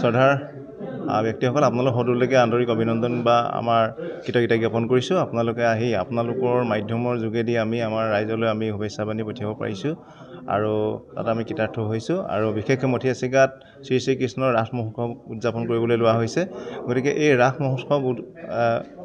শ্ৰদ্ধাৰ ব্যক্তিসকল আপোনালোক সকলোলৈকে আন্তৰিক অভিনন্দন বা আমাৰ কৃতজ্ঞতা জ্ঞাপন কৰিছোঁ। আপোনালোকে আহি আপোনালোকৰ মাধ্যমৰ যোগেদি আমি আমাৰ ৰাইজলৈ আমি শুভেচ্ছা বান্ধি পঠিয়াব পাৰিছোঁ আৰু তাত আমি কৃতাৰ্থ হৈছোঁ। আৰু বিশেষকৈ মথিয়াচিকাত শ্ৰী শ্ৰীকৃষ্ণৰ ৰাস মহোৎসৱ উদযাপন কৰিবলৈ লোৱা হৈছে। গতিকে এই ৰাস মহোৎসৱ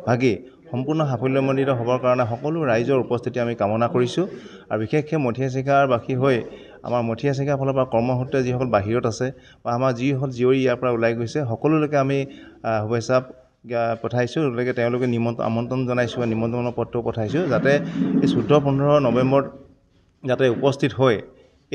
ভাগি সম্পূৰ্ণ সাফল্যমণ্ডিত হ'বৰ কাৰণে সকলো ৰাইজৰ উপস্থিতি আমি কামনা কৰিছোঁ। আৰু বিশেষকৈ মথিয়াচিকাৰ বাসী হৈ আমাৰ মথিয়াচিকাৰ ফালৰ পৰা কৰ্মসূত্ৰে যিসকল বাহিৰত আছে বা আমাৰ যিসকল জীয়ৰী ইয়াৰ পৰা ওলাই গৈছে সকলোলৈকে আমি শুভেচ্ছা পঠাইছোঁ। গতিকে তেওঁলোকে আমন্ত্ৰণ জনাইছোঁ বা নিমন্ত্ৰণৰ পত্ৰও পঠাইছোঁ যাতে এই 14-15 নৱেম্বৰত যাতে উপস্থিত হৈ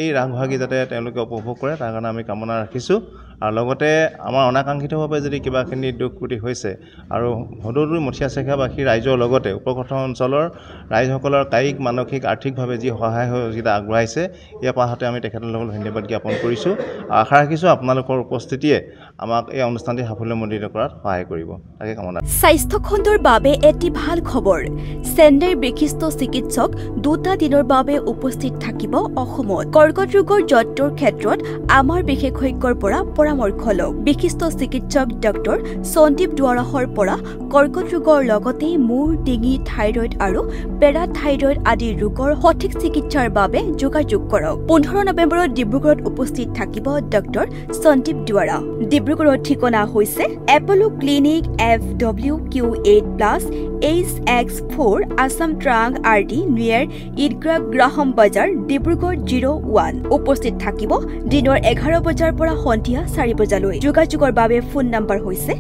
এই ৰাসভাগি যাতে তেওঁলোকে উপভোগ কৰে তাৰ কাৰণে আমি কামনা ৰাখিছোঁ। আৰু লগতে আমাৰ অনাকাংক্ষিতভাৱে যদি কিবাখিনি দুখ ত্ৰুটি হৈছে আৰু সদৌদুৰি মথিয়াচিকাবাসী ৰাইজৰ লগতে উপকণ্ঠ অঞ্চলৰ ৰাইজসকলৰ কায়িক মানসিক আৰ্থিকভাৱে যি সহায় সহযোগিতা আগবঢ়াইছে ইয়াৰ পাছতে আমি তেখেতসকলক ধন্যবাদ জ্ঞাপন কৰিছোঁ। আশা ৰাখিছোঁ আপোনালোকৰ উপস্থিতিয়ে আমাক এই অনুষ্ঠানটি সাফল্যমণ্ডিত কৰাত সহায় কৰিব, তাকে কামনা। স্বাস্থ্য খণ্ডৰ বাবে এটি ভাল খবৰ। চেন্নাইৰ বিশিষ্ট চিকিৎসক 2টা দিনৰ বাবে উপস্থিত থাকিব অসমত। কৰ্কট ৰোগৰ যত্নৰ ক্ষেত্ৰত আমাৰ বিশেষজ্ঞৰ পৰা পৰামৰ্শ লওক। বিশিষ্ট চিকিৎসক ডক্টৰ সন্দীপ দুৱাৰাহৰ পৰা কৰ্কট ৰোগৰ লগতে মূৰ, ডিঙি, থাইৰয়ড আৰু পেৰাথাইৰয়ড আদি ৰোগৰ সঠিক চিকিৎসাৰ বাবে যোগাযোগ কৰক। 15 নৱেম্বৰত ডিব্ৰুগড়ত উপস্থিত থাকিব ডক্টৰ সন্দীপ দুৱাৰা। ডিব্ৰুগড়ৰ ঠিকনা হৈছে Apollo clinic FWQ8+ HX4 Assam trunk RD near ঈদগাহ গ্ৰাহম বজাৰ ডিব্ৰুগড় 01। উপস্থিত থাকিব দিনৰ 11 বজাৰ পৰা সন্ধিয়া 4 বজালৈ। যোগাযোগৰ বাবে ফোন নম্বৰ হৈছে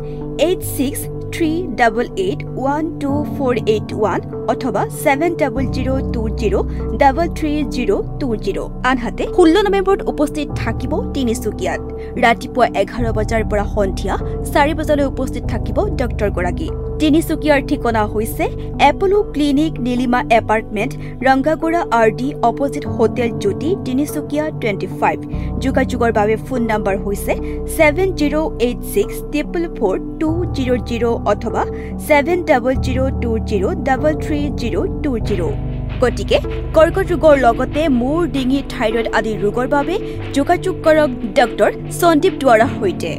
8638812481 অথবা 7002033020। আনহাতে 16 নৱেম্বৰত উপস্থিত থাকিব তিনিচুকীয়াত। ৰাতিপুৱা 11 বজাৰ পৰা সন্ধিয়া 4 বজালৈ উপস্থিত থাকিব ডক্টৰ গৰাকী। তিনিচুকীয়াৰ ঠিকনা হৈছে Apollo clinic Nilima apartment Rangagora RD opposite hotel Jyoti Tinsukia 25। যোগাযোগৰ বাবে ফোন নম্বৰ হৈছে 7086444200 অথবা 7002033020। গতিকে কৰ্কট ৰোগৰ লগতে মূৰ, ডিঙি, থাইৰয়ড আদি ৰোগৰ বাবে যোগাযোগ কৰক ডক্টৰ সন্দীপ দুৱাৰাৰ সৈতে।